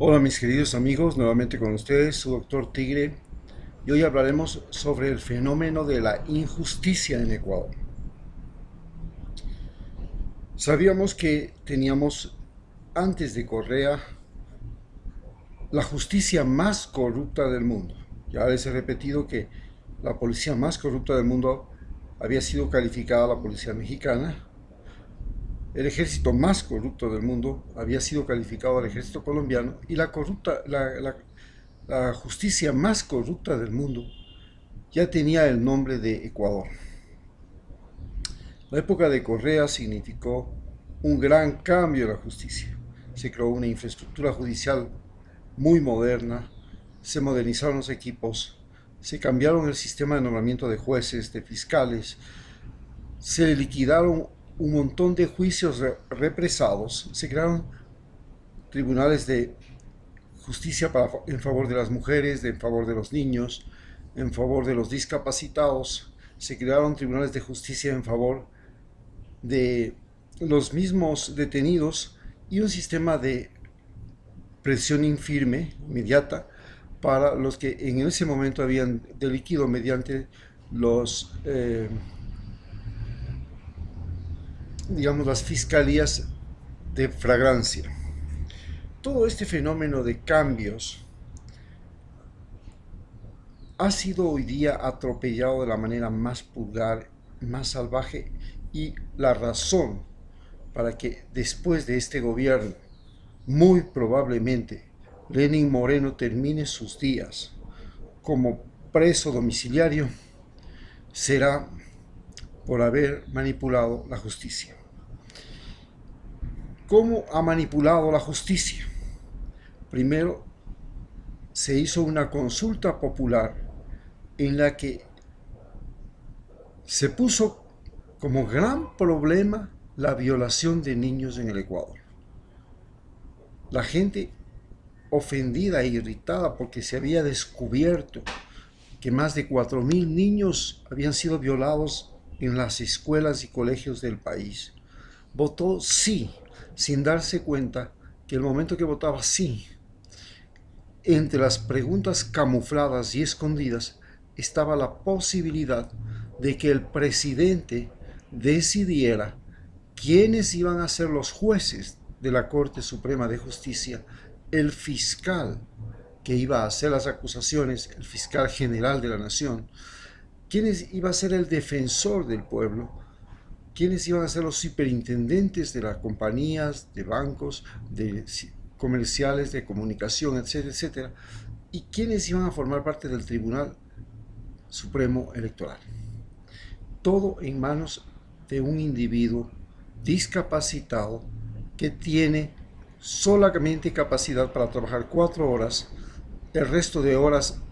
Hola mis queridos amigos, nuevamente con ustedes, su doctor Tigre, y hoy hablaremos sobre el fenómeno de la injusticia en Ecuador. Sabíamos que teníamos antes de Correa la justicia más corrupta del mundo. Ya les he repetido que la policía más corrupta del mundo había sido calificada la policía mexicana. El ejército más corrupto del mundo había sido calificado al ejército colombiano y la justicia más corrupta del mundo ya tenía el nombre de Ecuador. La época de Correa significó un gran cambio en la justicia. Se creó una infraestructura judicial muy moderna, se modernizaron los equipos, se cambiaron el sistema de nombramiento de jueces, de fiscales, se liquidaron un montón de juicios represados, se crearon tribunales de justicia en favor de las mujeres, en favor de los niños, en favor de los discapacitados, se crearon tribunales de justicia en favor de los mismos detenidos y un sistema de presión infirme, inmediata, para los que en ese momento habían delinquido mediante digamos, las fiscalías de flagrancia. Todo este fenómeno de cambios ha sido hoy día atropellado de la manera más vulgar, más salvaje, y la razón para que después de este gobierno, muy probablemente, Lenin Moreno termine sus días como preso domiciliario, será por haber manipulado la justicia. ¿Cómo ha manipulado la justicia? Primero, se hizo una consulta popular en la que se puso como gran problema la violación de niños en el Ecuador. La gente ofendida e irritada porque se había descubierto que más de 4.000 niños habían sido violados en las escuelas y colegios del país, votó sí, sin darse cuenta que el momento que votaba sí, entre las preguntas camufladas y escondidas estaba la posibilidad de que el presidente decidiera quiénes iban a ser los jueces de la Corte Suprema de Justicia, el fiscal que iba a hacer las acusaciones, el fiscal general de la nación, quiénes iba a ser el defensor del pueblo, quiénes iban a ser los superintendentes de las compañías, de bancos, de comerciales, de comunicación, etcétera, etcétera, y quiénes iban a formar parte del Tribunal Supremo Electoral. Todo en manos de un individuo discapacitado que tiene solamente capacidad para trabajar 4 horas, el resto de horas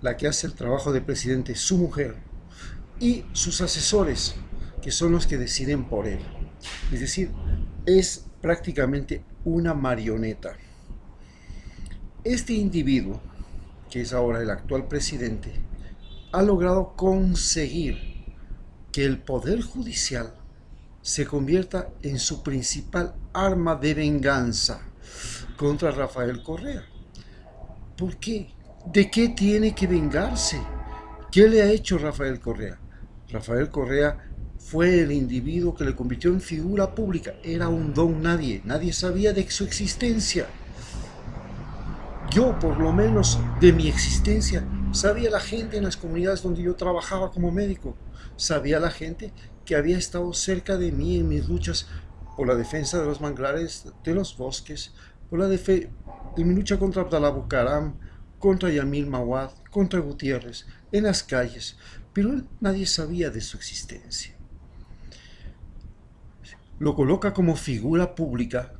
la que hace el trabajo de presidente su mujer y sus asesores, que son los que deciden por él. Es decir, es prácticamente una marioneta. Este individuo, que es ahora el actual presidente, ha logrado conseguir que el Poder Judicial se convierta en su principal arma de venganza contra Rafael Correa. ¿Por qué? ¿De qué tiene que vengarse? ¿Qué le ha hecho Rafael Correa? Rafael Correa fue el individuo que le convirtió en figura pública. Era un don nadie. Nadie sabía de su existencia. Yo, por lo menos, de mi existencia, sabía la gente en las comunidades donde yo trabajaba como médico. Sabía la gente que había estado cerca de mí en mis luchas por la defensa de los manglares, de los bosques, en mi lucha contra Abdalá Bucaram, contra Yamil Mawad, contra Gutiérrez, en las calles. Pero nadie sabía de su existencia. Lo coloca como figura pública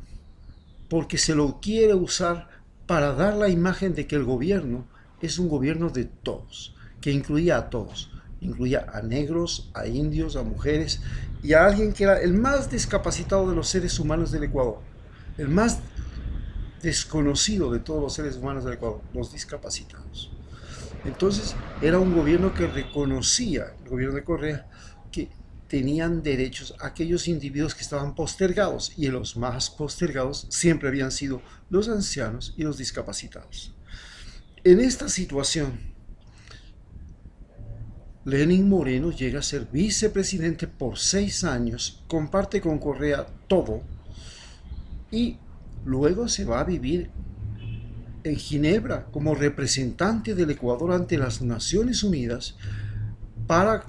porque se lo quiere usar para dar la imagen de que el gobierno es un gobierno de todos, que incluía a todos, incluía a negros, a indios, a mujeres y a alguien que era el más discapacitado de los seres humanos del Ecuador, el más desconocido de todos los seres humanos del Ecuador, los discapacitados. Entonces era un gobierno que reconocía, el gobierno de Correa, que tenían derechos aquellos individuos que estaban postergados, y los más postergados siempre habían sido los ancianos y los discapacitados. En esta situación, Lenín Moreno llega a ser vicepresidente por 6 años, comparte con Correa todo, y luego se va a vivir en Ginebra como representante del Ecuador ante las Naciones Unidas para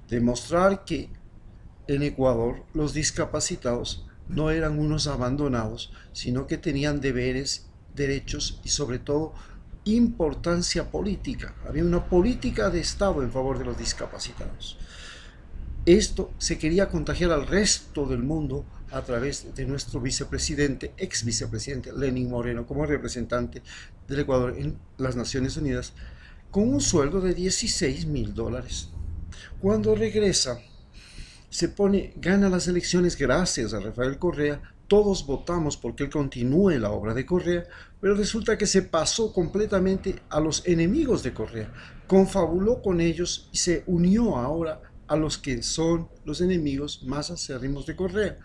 demostrar que en Ecuador los discapacitados no eran unos abandonados, sino que tenían deberes, derechos y sobre todo importancia política. Había una política de Estado en favor de los discapacitados. Esto se quería contagiar al resto del mundo a través de nuestro vicepresidente, ex vicepresidente Lenín Moreno, como representante del Ecuador en las Naciones Unidas, con un sueldo de $16.000. Cuando regresa, gana las elecciones gracias a Rafael Correa. Todos votamos porque él continúe la obra de Correa, pero resulta que se pasó completamente a los enemigos de Correa, confabuló con ellos y se unió ahora a los que son los enemigos más acérrimos de Correa.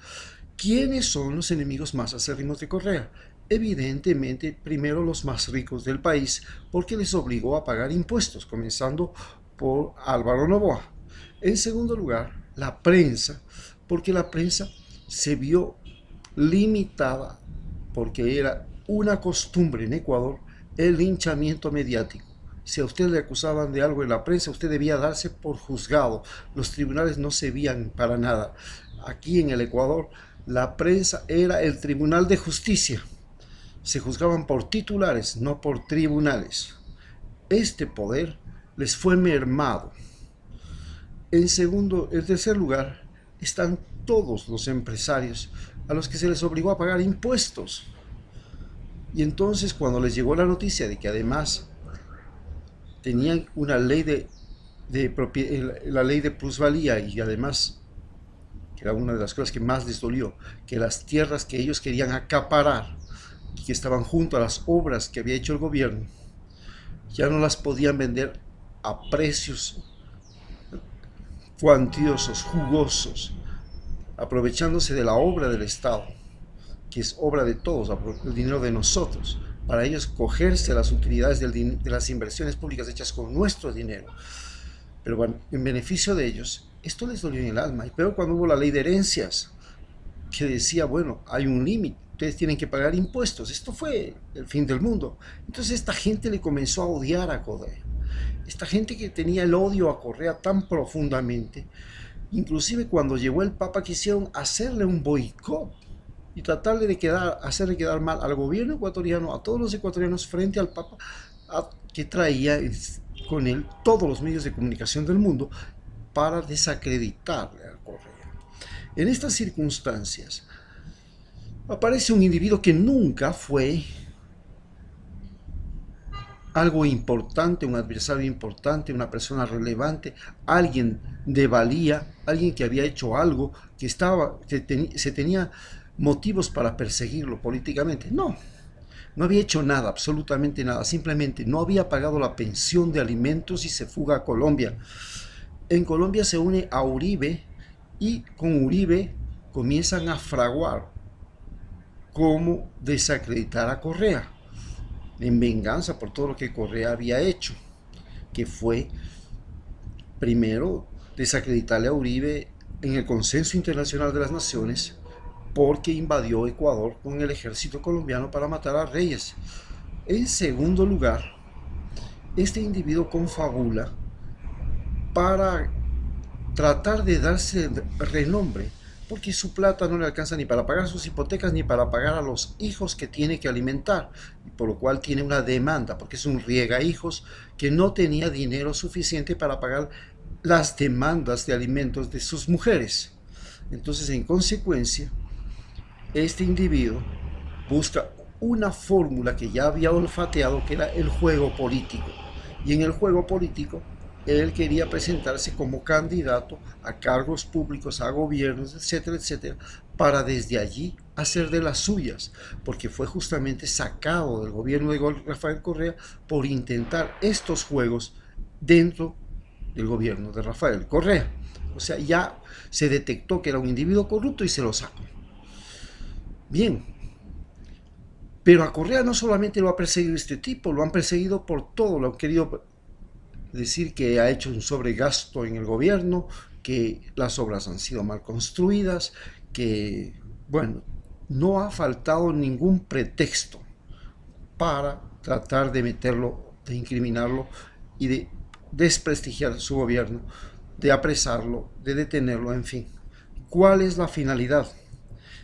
¿Quiénes son los enemigos más acérrimos de Correa? Evidentemente, primero los más ricos del país, porque les obligó a pagar impuestos, comenzando por Álvaro Noboa. En segundo lugar, la prensa, porque la prensa se vio limitada, porque era una costumbre en Ecuador el linchamiento mediático. Si a usted le acusaban de algo en la prensa, usted debía darse por juzgado. Los tribunales no servían para nada. Aquí en el Ecuador, la prensa era el tribunal de justicia. Se juzgaban por titulares, no por tribunales. Este poder les fue mermado. En tercer lugar, están todos los empresarios a los que se les obligó a pagar impuestos. Y entonces, cuando les llegó la noticia de que además tenían una ley la ley de plusvalía, y además, que era una de las cosas que más les dolió, que las tierras que ellos querían acaparar, que estaban junto a las obras que había hecho el gobierno, ya no las podían vender a precios cuantiosos, jugosos, aprovechándose de la obra del Estado, que es obra de todos, el dinero de nosotros, para ellos cogerse las utilidades de las inversiones públicas hechas con nuestro dinero. Pero bueno, en beneficio de ellos, esto les dolió en el alma. Y peor cuando hubo la ley de herencias, que decía, bueno, hay un límite, ustedes tienen que pagar impuestos. Esto fue el fin del mundo. Entonces esta gente le comenzó a odiar a Correa. Esta gente que tenía el odio a Correa tan profundamente, inclusive cuando llegó el Papa quisieron hacerle un boicot y tratarle de hacerle quedar mal al gobierno ecuatoriano, a todos los ecuatorianos frente al Papa, que traía con él todos los medios de comunicación del mundo para desacreditarle a Correa. En estas circunstancias aparece un individuo que nunca fue algo importante, un adversario importante, una persona relevante, alguien de valía, alguien que había hecho algo, se tenía motivos para perseguirlo políticamente. No había hecho nada, absolutamente nada, simplemente no había pagado la pensión de alimentos y se fuga a Colombia. En Colombia se une a Uribe y con Uribe comienzan a fraguar cómo desacreditar a Correa, en venganza por todo lo que Correa había hecho, que fue primero desacreditarle a Uribe en el Consenso Internacional de las Naciones, porque invadió Ecuador con el ejército colombiano para matar a Reyes. En segundo lugar, este individuo confabula para tratar de darse renombre, porque su plata no le alcanza ni para pagar sus hipotecas ni para pagar a los hijos que tiene que alimentar, por lo cual tiene una demanda, porque es un riega hijos que no tenía dinero suficiente para pagar las demandas de alimentos de sus mujeres. Entonces, en consecuencia, este individuo busca una fórmula que ya había olfateado, que era el juego político, y en el juego político él quería presentarse como candidato a cargos públicos, a gobiernos, etcétera, etcétera, para desde allí hacer de las suyas, porque fue justamente sacado del gobierno de Rafael Correa por intentar estos juegos dentro del gobierno de Rafael Correa. O sea, ya se detectó que era un individuo corrupto y se lo sacó. Bien, pero a Correa no solamente lo ha perseguido este tipo, lo han perseguido por todo, lo han querido decir que ha hecho un sobregasto en el gobierno, que las obras han sido mal construidas, que, bueno, no ha faltado ningún pretexto para tratar de meterlo, de incriminarlo y de desprestigiar su gobierno, de apresarlo, de detenerlo, en fin. ¿Cuál es la finalidad?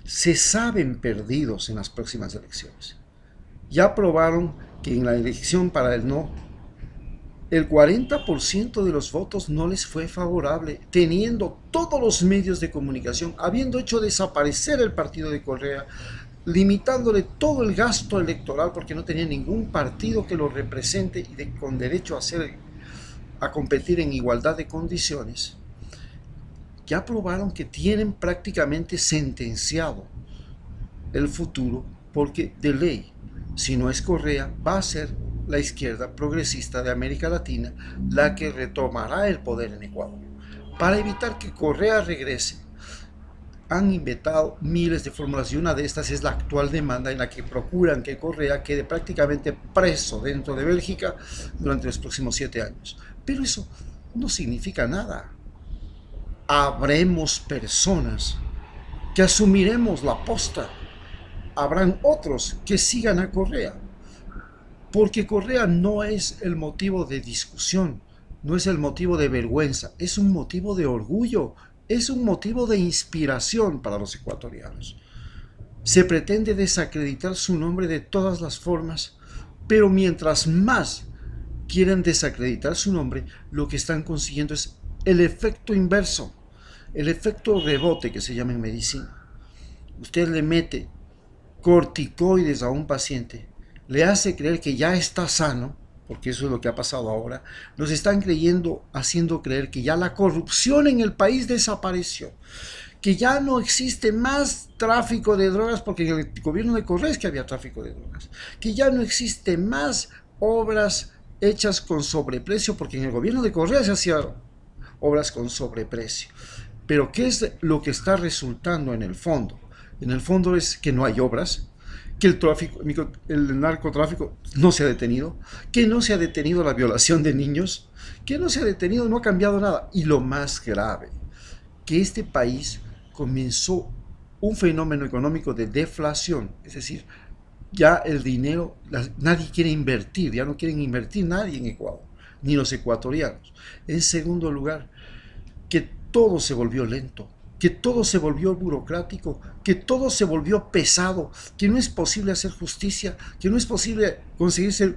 Se saben perdidos en las próximas elecciones. Ya probaron que en la elección para el no, el 40% de los votos no les fue favorable, teniendo todos los medios de comunicación, habiendo hecho desaparecer el partido de Correa, limitándole todo el gasto electoral porque no tenía ningún partido que lo represente y con derecho a competir en igualdad de condiciones. Ya probaron que tienen prácticamente sentenciado el futuro, porque de ley, si no es Correa, va a ser la izquierda progresista de América Latina la que retomará el poder en Ecuador. Para evitar que Correa regrese, han inventado miles de fórmulas y una de estas es la actual demanda en la que procuran que Correa quede prácticamente preso dentro de Bélgica durante los próximos 7 años. Pero eso no significa nada. Habremos personas que asumiremos la posta. Habrán otros que sigan a Correa. Porque Correa no es el motivo de discusión, no es el motivo de vergüenza, es un motivo de orgullo, es un motivo de inspiración para los ecuatorianos. Se pretende desacreditar su nombre de todas las formas, pero mientras más quieren desacreditar su nombre, lo que están consiguiendo es el efecto inverso, el efecto rebote que se llama en medicina. Usted le mete corticoides a un paciente, le hace creer que ya está sano, porque eso es lo que ha pasado ahora. Nos están haciendo creer que ya la corrupción en el país desapareció, que ya no existe más tráfico de drogas, porque en el gobierno de Correa es que había tráfico de drogas, que ya no existe más obras hechas con sobreprecio, porque en el gobierno de Correa se hacían obras con sobreprecio. Pero ¿qué es lo que está resultando en el fondo? En el fondo es que no hay obras, que el narcotráfico no se ha detenido, que no se ha detenido la violación de niños, que no se ha detenido, no ha cambiado nada. Y lo más grave, que este país comenzó un fenómeno económico de deflación, es decir, ya el dinero, nadie quiere invertir, ya no quieren invertir nadie en Ecuador, ni los ecuatorianos. En segundo lugar, que todo se volvió lento, que todo se volvió burocrático, que todo se volvió pesado, que no es posible hacer justicia, que no es posible conseguirse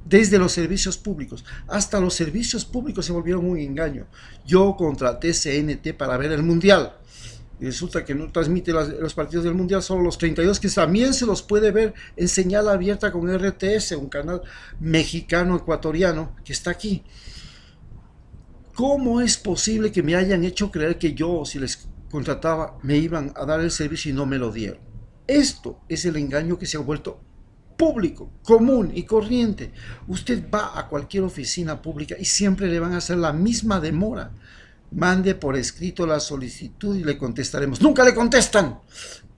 desde los servicios públicos. Hasta los servicios públicos se volvieron un engaño. Yo contraté CNT para ver el Mundial. Y resulta que no transmite los partidos del Mundial, solo los 32, que también se los puede ver en señal abierta con RTS, un canal mexicano-ecuatoriano que está aquí. ¿Cómo es posible que me hayan hecho creer que yo, si les contrataba, me iban a dar el servicio y no me lo dieron? Esto es el engaño que se ha vuelto público, común y corriente. Usted va a cualquier oficina pública y siempre le van a hacer la misma demora. Mande por escrito la solicitud y le contestaremos. ¡Nunca le contestan!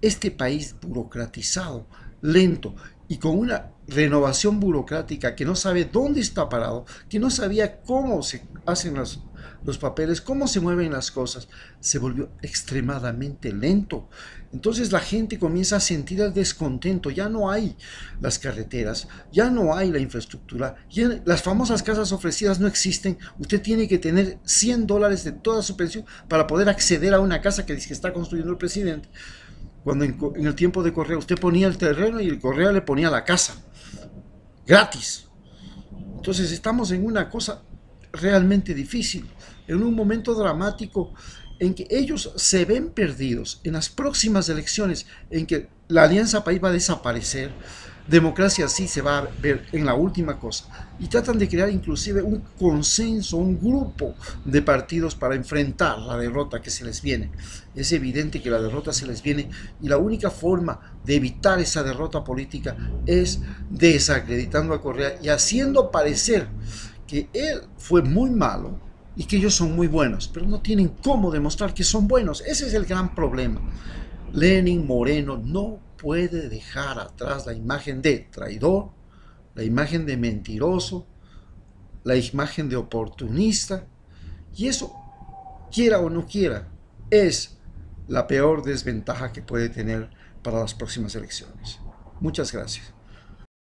Este país burocratizado, lento y con una renovación burocrática que no sabe dónde está parado, que no sabía cómo se hacen los papeles, cómo se mueven las cosas, se volvió extremadamente lento. Entonces la gente comienza a sentir el descontento, ya no hay las carreteras, ya no hay la infraestructura, ya las famosas casas ofrecidas no existen. Usted tiene que tener $100 de toda su pensión para poder acceder a una casa que dice que está construyendo el presidente. Cuando en el tiempo de Correa usted ponía el terreno y el Correa le ponía la casa, gratis. Entonces estamos en una cosa realmente difícil, en un momento dramático en que ellos se ven perdidos en las próximas elecciones, en que la Alianza País va a desaparecer, democracia sí se va a ver en la última cosa, y tratan de crear inclusive un consenso, un grupo de partidos para enfrentar la derrota que se les viene. Es evidente que la derrota se les viene y la única forma de evitar esa derrota política es desacreditando a Correa y haciendo parecer que él fue muy malo, y que ellos son muy buenos, pero no tienen cómo demostrar que son buenos. Ese es el gran problema. Lenin Moreno no puede dejar atrás la imagen de traidor, la imagen de mentiroso, la imagen de oportunista, y eso, quiera o no quiera, es la peor desventaja que puede tener para las próximas elecciones. Muchas gracias.